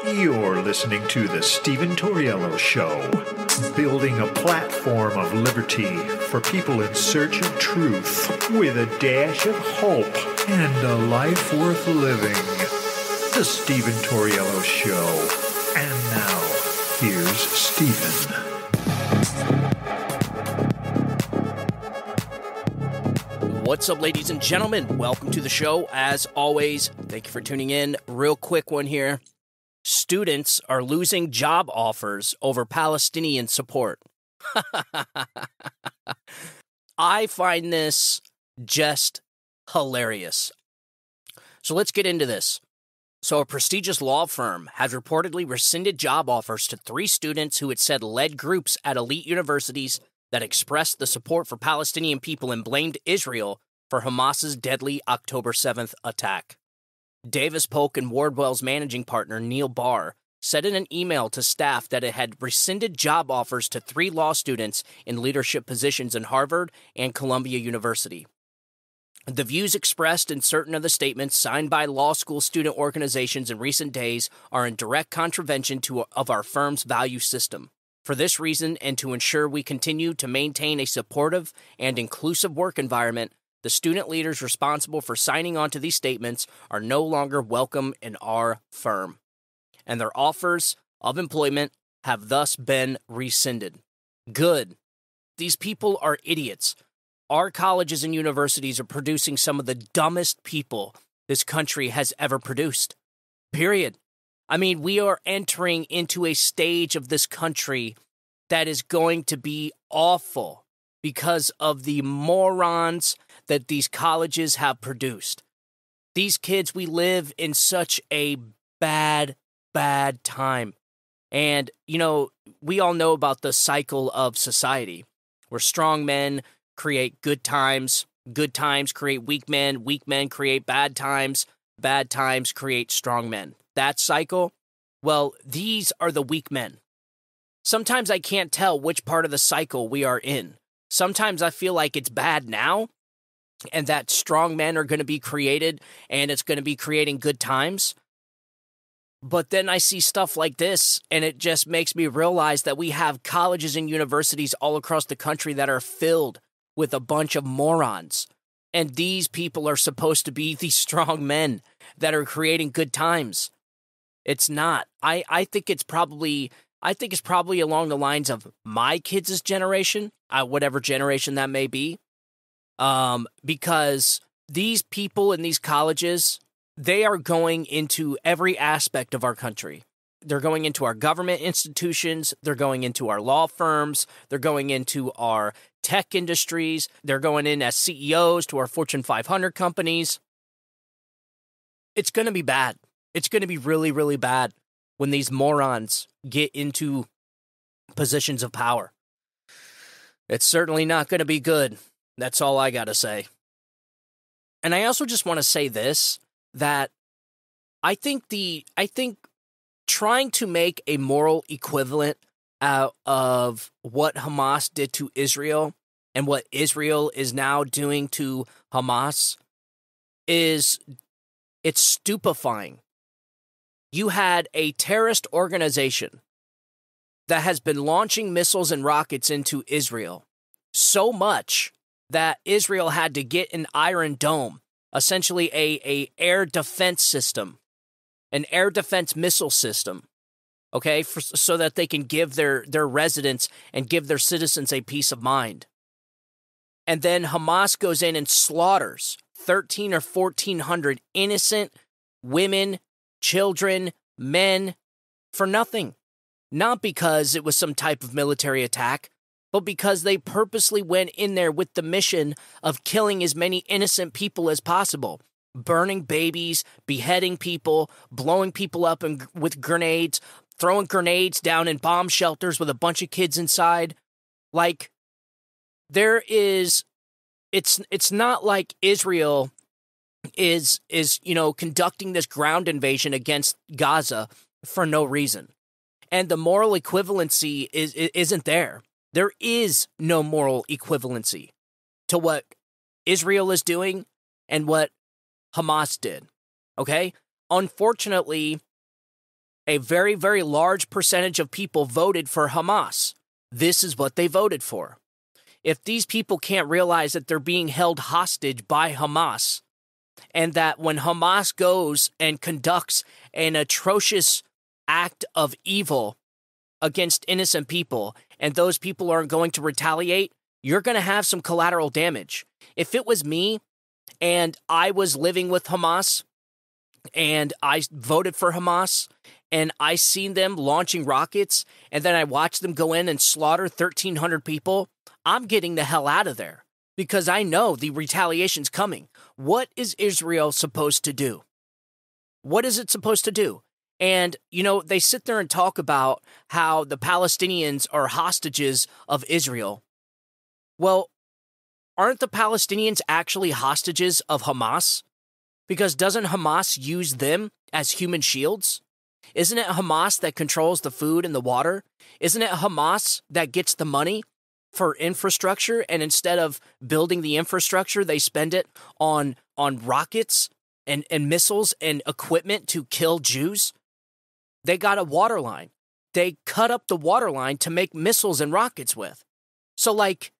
You're listening to The Stephen Torriello Show, building a platform of liberty for people in search of truth with a dash of hope and a life worth living. The Stephen Torriello Show. And now, here's Stephen. What's up, ladies and gentlemen? Welcome to the show. As always, thank you for tuning in. Real quick one here. Students are losing job offers over Palestinian support. I find this just hilarious. So let's get into this. So a prestigious law firm has reportedly rescinded job offers to 3 students who it said led groups at elite universities that expressed the support for Palestinian people and blamed Israel for Hamas's deadly October 7th attack. Davis Polk and Wardwell's managing partner, Neil Barr, said in an email to staff that it had rescinded job offers to 3 law students in leadership positions in Harvard and Columbia University. The views expressed in certain of the statements signed by law school student organizations in recent days are in direct contravention of our firm's value system. For this reason, and to ensure we continue to maintain a supportive and inclusive work environment, the student leaders responsible for signing on to these statements are no longer welcome in our firm, and their offers of employment have thus been rescinded. Good. These people are idiots. Our colleges and universities are producing some of the dumbest people this country has ever produced. Period. I mean, we are entering into a stage of this country that is going to be awful because of the morons that these colleges have produced. These kids, we live in such a bad time. And, you know, we all know about the cycle of society where strong men create good times create weak men create bad times create strong men. That cycle, well, these are the weak men. Sometimes I can't tell which part of the cycle we are in. Sometimes I feel like it's bad now, and that strong men are going to be created, and it's going to be creating good times. But then I see stuff like this, and it just makes me realize that we have colleges and universities all across the country that are filled with a bunch of morons. And these people are supposed to be the strong men that are creating good times. It's not. I think it's probably along the lines of my kids' generation, whatever generation that may be. Because these people in these colleges, they are going into every aspect of our country. They're going into our government institutions. They're going into our law firms. They're going into our tech industries. They're going in as CEOs to our Fortune 500 companies. It's going to be bad. It's going to be really, really bad when these morons get into positions of power. It's certainly not going to be good. That's all I got to say. And I also just want to say this, that I think trying to make a moral equivalent out of what Hamas did to Israel and what Israel is now doing to Hamas it's stupefying. You had a terrorist organization that has been launching missiles and rockets into Israel so much that Israel had to get an Iron Dome, essentially a air defense system, an air defense missile system, okay, so that they can give their residents and give their citizens a peace of mind. And then Hamas goes in and slaughters 1,300 or 1,400 innocent women, children, men, for nothing. Not because it was some type of military attack, but because they purposely went in there with the mission of killing as many innocent people as possible. Burning babies, beheading people, blowing people up with grenades, throwing grenades down in bomb shelters with a bunch of kids inside. Like, it's not like Israel is conducting this ground invasion against Gaza for no reason. And the moral equivalency isn't there. There is no moral equivalency to what Israel is doing and what Hamas did. Okay? Unfortunately, a very, very large percentage of people voted for Hamas. This is what they voted for. If these people can't realize that they're being held hostage by Hamas, and that when Hamas goes and conducts an atrocious act of evil against innocent people, and those people aren't going to retaliate, you're going to have some collateral damage. If it was me and I was living with Hamas and I voted for Hamas and I seen them launching rockets and then I watched them go in and slaughter 1,300 people, I'm getting the hell out of there because I know the retaliation's coming. What is Israel supposed to do? What is it supposed to do? And, you know, they sit there and talk about how the Palestinians are hostages of Israel. Well, aren't the Palestinians actually hostages of Hamas? Because doesn't Hamas use them as human shields? Isn't it Hamas that controls the food and the water? Isn't it Hamas that gets the money for infrastructure, and instead of building the infrastructure, they spend it on rockets and missiles and equipment to kill Jews? They got a water line. They cut up the water line to make missiles and rockets with. So, like,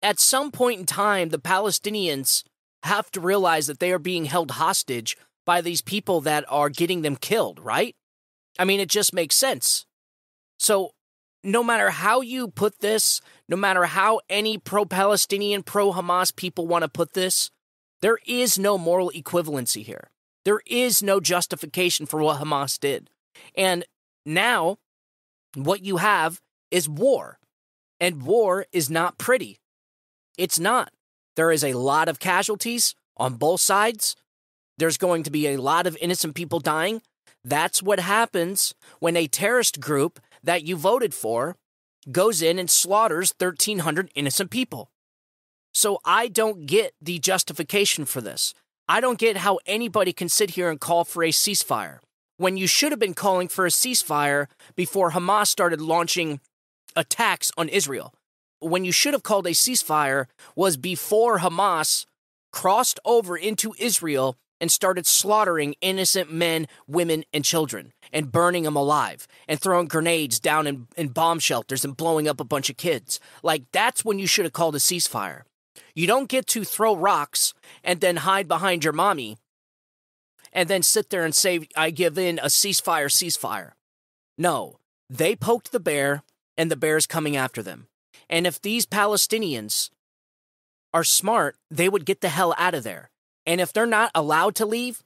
at some point in time, the Palestinians have to realize that they are being held hostage by these people that are getting them killed, right? I mean, it just makes sense. So, no matter how you put this, no matter how any pro-Palestinian, pro-Hamas people want to put this, there is no moral equivalency here. There is no justification for what Hamas did. And now, what you have is war. And war is not pretty. It's not. There is a lot of casualties on both sides. There's going to be a lot of innocent people dying. That's what happens when a terrorist group that you voted for goes in and slaughters 1,300 innocent people. So I don't get the justification for this. I don't get how anybody can sit here and call for a ceasefire when you should have been calling for a ceasefire before Hamas started launching attacks on Israel. When you should have called a ceasefire was before Hamas crossed over into Israel and started slaughtering innocent men, women, and children, and burning them alive, and throwing grenades down in bomb shelters and blowing up a bunch of kids. Like, that's when you should have called a ceasefire. You don't get to throw rocks and then hide behind your mommy and then sit there and say, I give in a ceasefire. No, they poked the bear, and the bear's coming after them. And if these Palestinians are smart, they would get the hell out of there. And if they're not allowed to leave,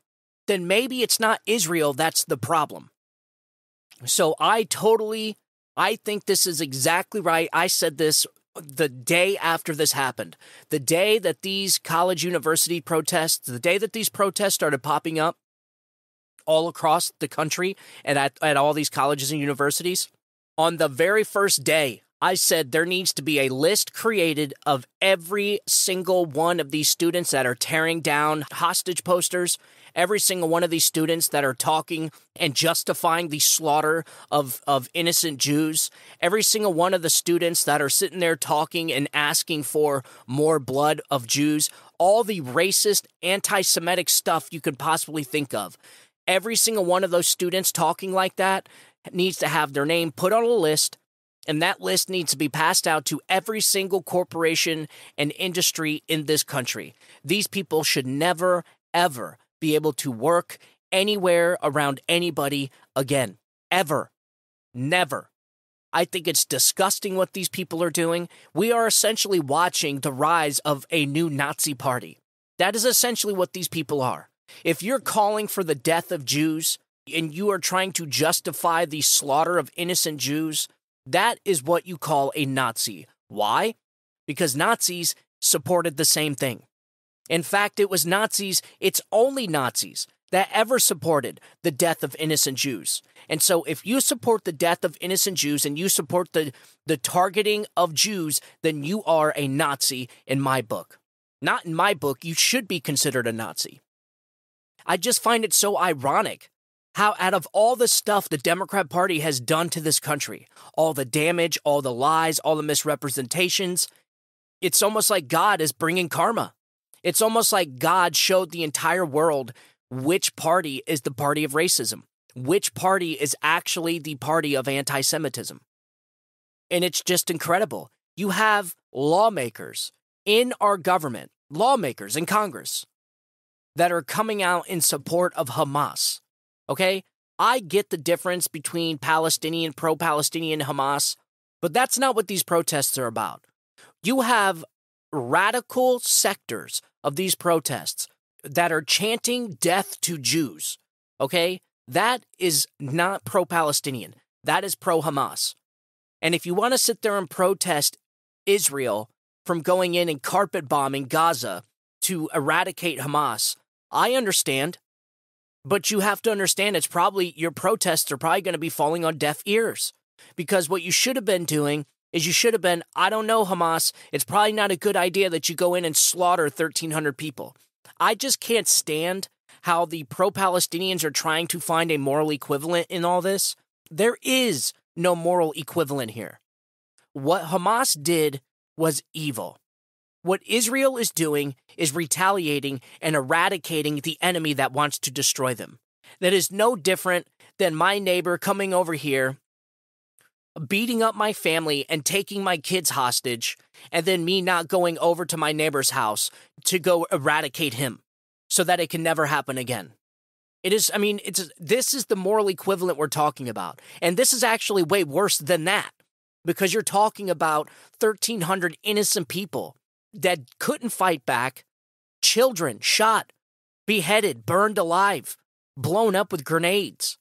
then maybe it's not Israel that's the problem. So I think this is exactly right. I said this the day after this happened. The day that these college university protests, the day that these protests started popping up all across the country and at all these colleges and universities, on the very first day, I said there needs to be a list created of every single one of these students that are tearing down hostage posters, every single one of these students that are talking and justifying the slaughter of innocent Jews, every single one of the students that are sitting there talking and asking for more blood of Jews, all the racist, anti-Semitic stuff you could possibly think of. Every single one of those students talking like that needs to have their name put on a list, and that list needs to be passed out to every single corporation and industry in this country. These people should never, ever be able to work anywhere around anybody again. Ever. Never. I think it's disgusting what these people are doing. We are essentially watching the rise of a new Nazi party. That is essentially what these people are. If you're calling for the death of Jews and you are trying to justify the slaughter of innocent Jews, that is what you call a Nazi. Why? Because Nazis supported the same thing. In fact, it was Nazis, it's only Nazis that ever supported the death of innocent Jews. And so if you support the death of innocent Jews and you support the targeting of Jews, then you are a Nazi in my book. Not in my book, you should be considered a Nazi. I just find it so ironic how out of all the stuff the Democrat Party has done to this country, all the damage, all the lies, all the misrepresentations, it's almost like God is bringing karma. It's almost like God showed the entire world which party is the party of racism, which party is actually the party of anti-Semitism. And it's just incredible. You have lawmakers in our government, lawmakers in Congress, that are coming out in support of Hamas. Okay? I get the difference between Palestinian, pro-Palestinian Hamas, but that's not what these protests are about. You have radical sectors of these protests that are chanting death to Jews. Okay? That is not pro-Palestinian. That is pro-Hamas. And if you want to sit there and protest Israel from going in and carpet bombing Gaza to eradicate Hamas, I understand. But you have to understand your protests are probably going to be falling on deaf ears. Because what you should have been doing is I don't know, Hamas, it's probably not a good idea that you go in and slaughter 1,300 people. I just can't stand how the pro-Palestinians are trying to find a moral equivalent in all this. There is no moral equivalent here. What Hamas did was evil. What Israel is doing is retaliating and eradicating the enemy that wants to destroy them. That is no different than my neighbor coming over here, beating up my family and taking my kids hostage, and then me not going over to my neighbor's house to go eradicate him so that it can never happen again. This is the moral equivalent we're talking about. And this is actually way worse than that, because you're talking about 1,300 innocent people that couldn't fight back, children shot, beheaded, burned alive, blown up with grenades,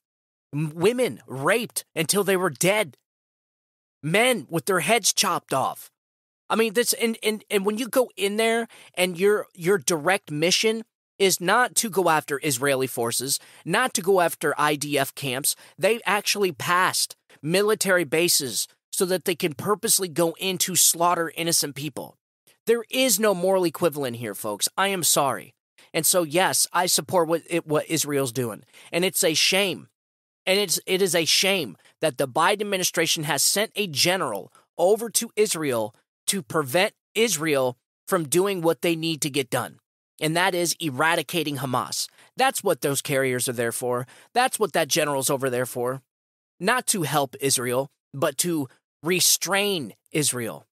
women raped until they were dead, men with their heads chopped off. I mean, this and when you go in there and your direct mission is not to go after Israeli forces, not to go after IDF camps. They actually passed military bases so that they can purposely go in to slaughter innocent people. There is no moral equivalent here, folks. I am sorry. And so, yes, I support what Israel's doing. And it's a shame. And it is a shame that the Biden administration has sent a general over to Israel to prevent Israel from doing what they need to get done. And that is eradicating Hamas. That's what those carriers are there for. That's what that general's over there for. Not to help Israel, but to restrain Israel.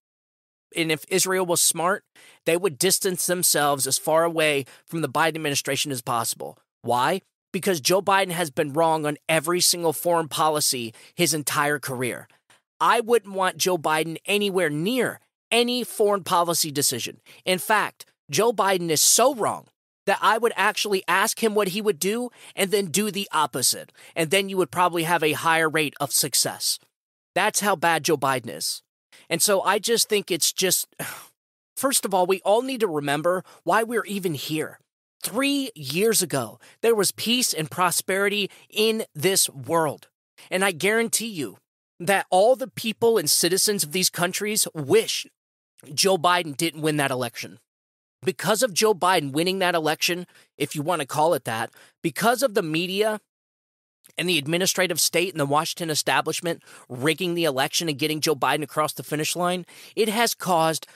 And if Israel was smart, they would distance themselves as far away from the Biden administration as possible. Why? Because Joe Biden has been wrong on every single foreign policy his entire career. I wouldn't want Joe Biden anywhere near any foreign policy decision. In fact, Joe Biden is so wrong that I would actually ask him what he would do and then do the opposite. And then you would probably have a higher rate of success. That's how bad Joe Biden is. And so I just think it's just, first of all, we all need to remember why we're even here. 3 years ago, there was peace and prosperity in this world. And I guarantee you that all the people and citizens of these countries wish Joe Biden didn't win that election. Because of Joe Biden winning that election, if you want to call it that, because of the media and the administrative state and the Washington establishment rigging the election and getting Joe Biden across the finish line, it has caused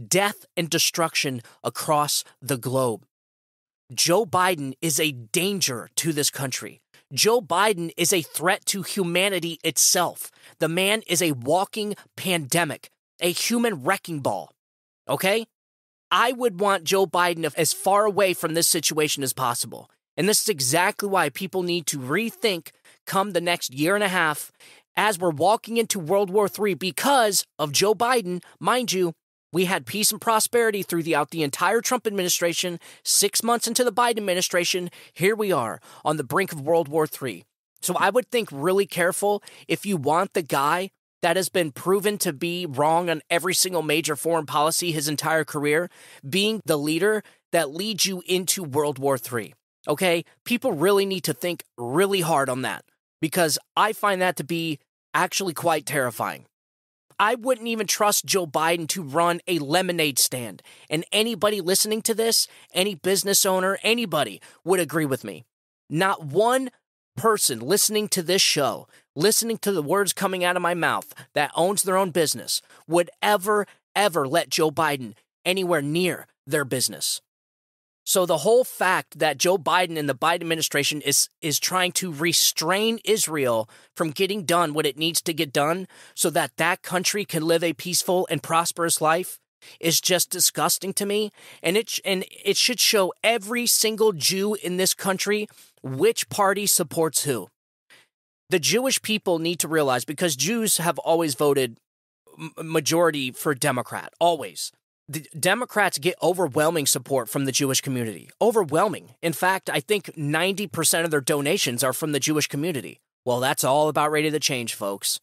death and destruction across the globe. Joe Biden is a danger to this country. Joe Biden is a threat to humanity itself. The man is a walking pandemic, a human wrecking ball. Okay? I would want Joe Biden as far away from this situation as possible. And this is exactly why people need to rethink come the next year and a half as we're walking into World War III because of Joe Biden. Mind you, we had peace and prosperity throughout the entire Trump administration. 6 months into the Biden administration, here we are on the brink of World War III. So I would think really careful if you want the guy that has been proven to be wrong on every single major foreign policy his entire career, being the leader that leads you into World War III. Okay? People really need to think really hard on that because I find that to be actually quite terrifying. I wouldn't even trust Joe Biden to run a lemonade stand. And anybody listening to this, any business owner, anybody would agree with me. Not one person listening to this show, listening to the words coming out of my mouth that owns their own business would ever let Joe Biden anywhere near their business. So the whole fact that Joe Biden and the Biden administration is trying to restrain Israel from getting done what it needs to get done so that that country can live a peaceful and prosperous life is just disgusting to me. And it should show every single Jew in this country which party supports who. The Jewish people need to realize, because Jews have always voted majority for Democrat, always. The Democrats get overwhelming support from the Jewish community. Overwhelming. In fact, I think 90% of their donations are from the Jewish community. Well, that's all about ready to change, folks.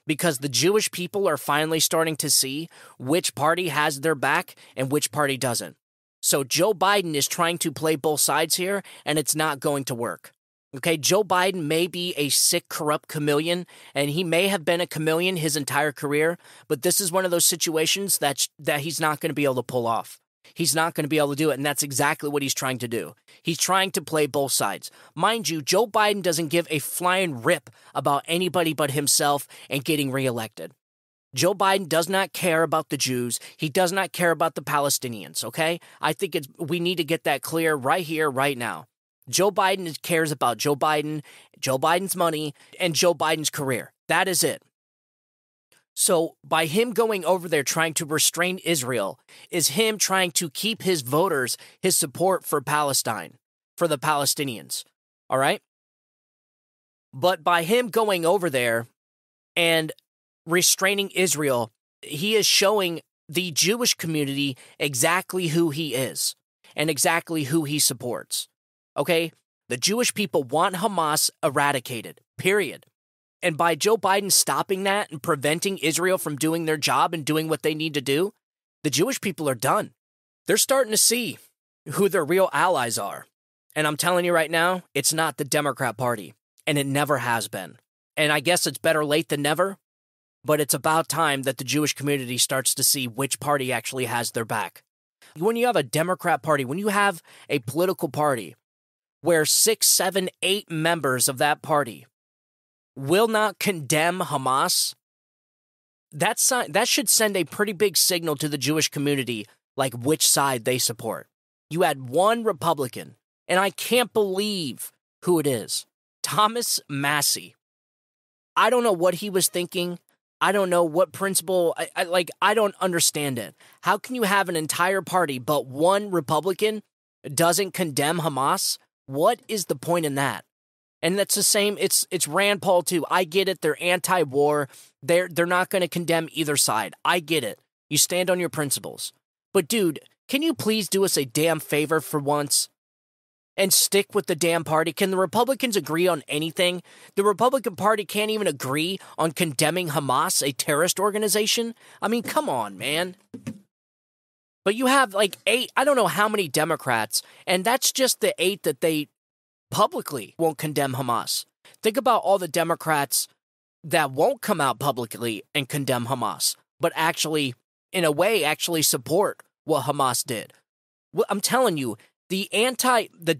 Because the Jewish people are finally starting to see which party has their back and which party doesn't. So Joe Biden is trying to play both sides here, and it's not going to work. Okay, Joe Biden may be a sick, corrupt chameleon, and he may have been a chameleon his entire career, but this is one of those situations that he's not going to be able to pull off. He's not going to be able to do it, and that's exactly what he's trying to do. He's trying to play both sides. Mind you, Joe Biden doesn't give a flying rip about anybody but himself and getting reelected. Joe Biden does not care about the Jews. He does not care about the Palestinians, okay? I think we need to get that clear right here, right now. Joe Biden cares about Joe Biden, Joe Biden's money, and Joe Biden's career. That is it. So by him going over there trying to restrain Israel is him trying to keep his voters, his support for Palestine, for the Palestinians. All right? But by him going over there and restraining Israel, he is showing the Jewish community exactly who he is and exactly who he supports. Okay? The Jewish people want Hamas eradicated, period. And by Joe Biden stopping that and preventing Israel from doing their job and doing what they need to do, the Jewish people are done. They're starting to see who their real allies are. And I'm telling you right now, it's not the Democrat Party, and it never has been. And I guess it's better late than never, but it's about time that the Jewish community starts to see which party actually has their back. When you have a Democrat Party, when you have a political party where 6, 7, 8 members of that party will not condemn Hamas, that should send a pretty big signal to the Jewish community, like which side they support. You had one Republican, and I can't believe who it is. Thomas Massie. I don't know what he was thinking. I don't know what principle. I don't understand it. How can you have an entire party, but one Republican doesn't condemn Hamas? What is the point in that? And that's the same. It's Rand Paul too. I get it. They're anti-war. They're not going to condemn either side. I get it. You stand on your principles. But dude, can you please do us a damn favor for once and stick with the damn party? Can the Republicans agree on anything? The Republican Party can't even agree on condemning Hamas, a terrorist organization. I mean, come on, man. But you have like 8, I don't know how many Democrats, and that's just the 8 that they publicly won't condemn Hamas. Think about all the Democrats that won't come out publicly and condemn Hamas, but actually, in a way, actually support what Hamas did. Well, I'm telling you, the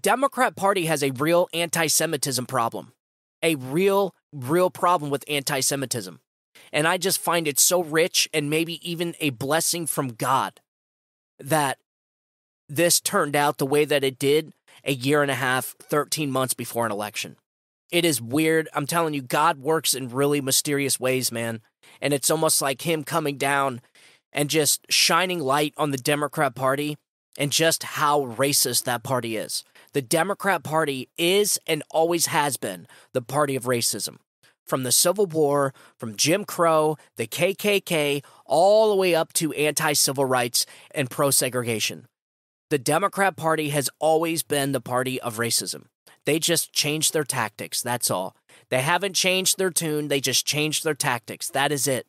Democrat Party has a real anti-Semitism problem. A real problem with anti-Semitism. And I just find it so rich and maybe even a blessing from God that this turned out the way that it did a year and a half, 13 months before an election. It is weird. I'm telling you, God works in really mysterious ways, man. And it's almost like him coming down and just shining light on the Democrat Party and just how racist that party is. The Democrat Party is and always has been the party of racism. From the Civil War, from Jim Crow, the KKK, all the way up to anti-civil rights and pro-segregation. The Democrat Party has always been the party of racism. They just changed their tactics, that's all. They haven't changed their tune, they just changed their tactics. That is it.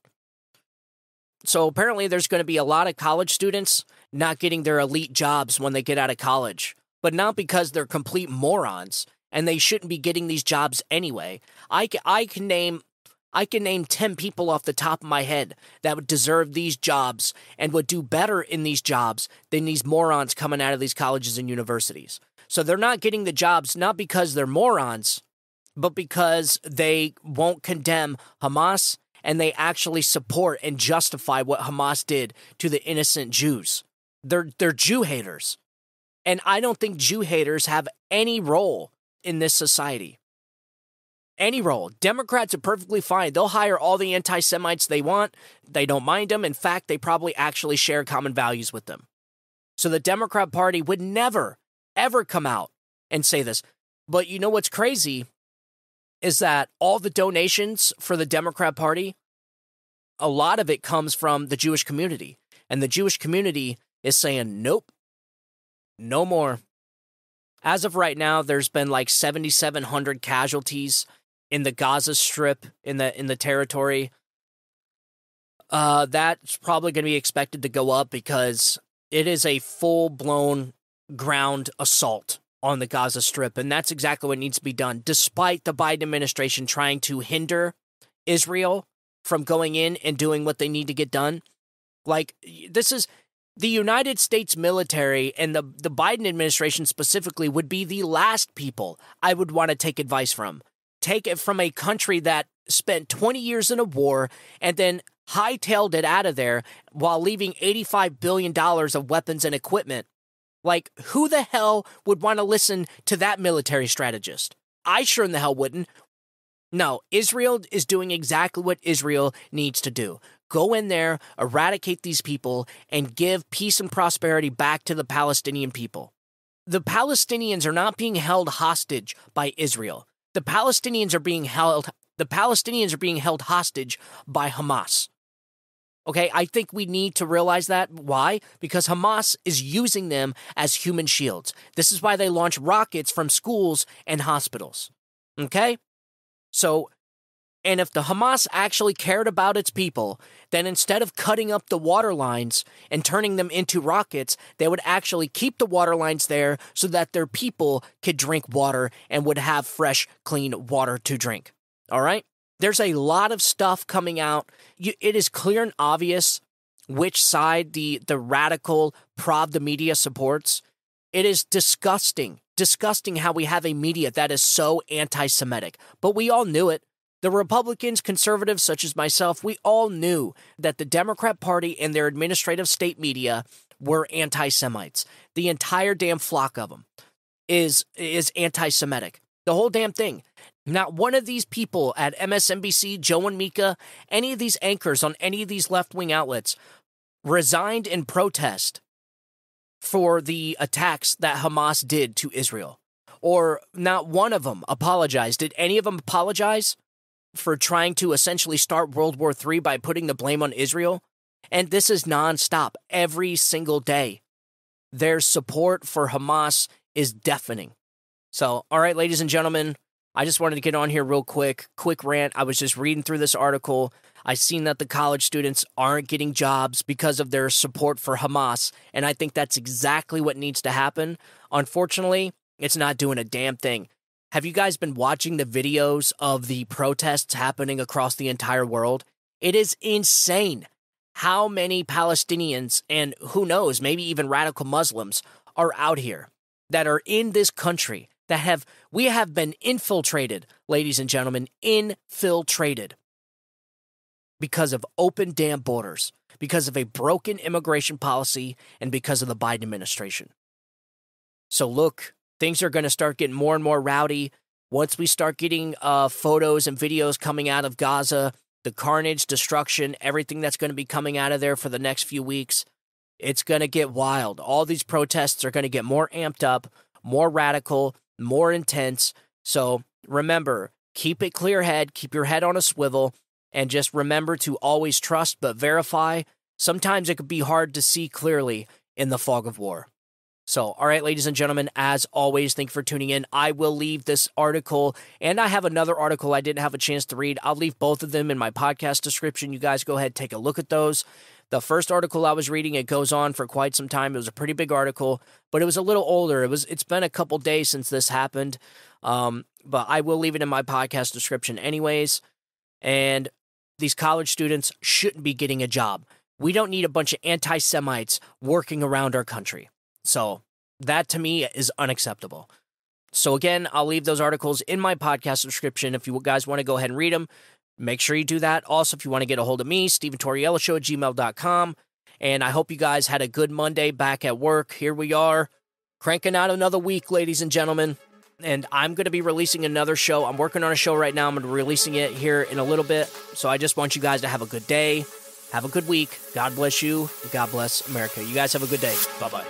So apparently there's going to be a lot of college students not getting their elite jobs when they get out of college. But not because they're complete morons, and they shouldn't be getting these jobs anyway. I can name 10 people off the top of my head that would deserve these jobs and would do better in these jobs than these morons coming out of these colleges and universities. So they're not getting the jobs not because they're morons, but because they won't condemn Hamas and they actually support and justify what Hamas did to the innocent Jews. They're Jew haters. And I don't think Jew haters have any role in this society. Any role. Democrats are perfectly fine. They'll hire all the anti-Semites they want. They don't mind them. In fact, they probably actually share common values with them. So the Democrat Party would never, ever come out and say this. But you know what's crazy is that all the donations for the Democrat Party, a lot of it comes from the Jewish community. And the Jewish community is saying, nope, no more. As of right now, there's been like 7,700 casualties in the Gaza Strip, in the territory. That's probably going to be expected to go up because it is a full-blown ground assault on the Gaza Strip, and that's exactly what needs to be done, despite the Biden administration trying to hinder Israel from going in and doing what they need to get done. Like, this is the United States military and the Biden administration specifically would be the last people I would want to take advice from. Take it from a country that spent 20 years in a war and then hightailed it out of there while leaving $85 billion of weapons and equipment. Like, who the hell would want to listen to that military strategist? I sure in the hell wouldn't. No, Israel is doing exactly what Israel needs to do. Go in there, eradicate these people, and give peace and prosperity back to the Palestinian people. The Palestinians are not being held hostage by Israel. The Palestinians are being held hostage by Hamas. Okay, I think we need to realize that. Why? Because Hamas is using them as human shields. This is why they launch rockets from schools and hospitals. Okay? So, and if the Hamas actually cared about its people, then instead of cutting up the water lines and turning them into rockets, they would actually keep the water lines there so that their people could drink water and would have fresh, clean water to drink. All right? There's a lot of stuff coming out. It is clear and obvious which side the radical Pravda media supports. It is disgusting how we have a media that is so anti-Semitic. But we all knew it. The Republicans, conservatives such as myself, we all knew that the Democrat Party and their administrative state media were anti-Semites. The entire damn flock of them is anti-Semitic. The whole damn thing. Not one of these people at MSNBC, Joe and Mika, any of these anchors on any of these left-wing outlets resigned in protest for the attacks that Hamas did to Israel. Or not one of them apologized. Did any of them apologize for trying to essentially start World War III by putting the blame on Israel? And this is nonstop, every single day. Their support for Hamas is deafening. So, all right, ladies and gentlemen, I just wanted to get on here real quick rant. I was just reading through this article. I seen that the college students aren't getting jobs because of their support for Hamas, and I think that's exactly what needs to happen. Unfortunately, it's not doing a damn thing. Have you guys been watching the videos of the protests happening across the entire world? It is insane how many Palestinians and who knows, maybe even radical Muslims are out here that are in this country we have been infiltrated, ladies and gentlemen, infiltrated because of open damn borders, because of a broken immigration policy, and because of the Biden administration. So look, things are going to start getting more and more rowdy. Once we start getting photos and videos coming out of Gaza, the carnage, destruction, everything that's going to be coming out of there for the next few weeks, it's going to get wild. All these protests are going to get more amped up, more radical, more intense. So remember, keep it clear head, keep your head on a swivel, and just remember to always trust but verify. Sometimes it could be hard to see clearly in the fog of war. So, all right, ladies and gentlemen, as always, thank you for tuning in. I will leave this article, and I have another article I didn't have a chance to read. I'll leave both of them in my podcast description. You guys go ahead, take a look at those. The first article I was reading, it goes on for quite some time. It was a pretty big article, but it was a little older. It's been a couple days since this happened, but I will leave it in my podcast description anyways. And these college students shouldn't be getting a job. We don't need a bunch of anti-Semites working around our country. So that to me is unacceptable. So again, I'll leave those articles in my podcast description. If you guys want to go ahead and read them, make sure you do that. Also, if you want to get a hold of me, StephenTorrielloShow@gmail.com. And I hope you guys had a good Monday back at work. Here we are. Cranking out another week, ladies and gentlemen. And I'm going to be releasing another show. I'm working on a show right now. I'm going to be releasing it here in a little bit. So I just want you guys to have a good day. Have a good week. God bless you. God bless America. You guys have a good day. Bye-bye.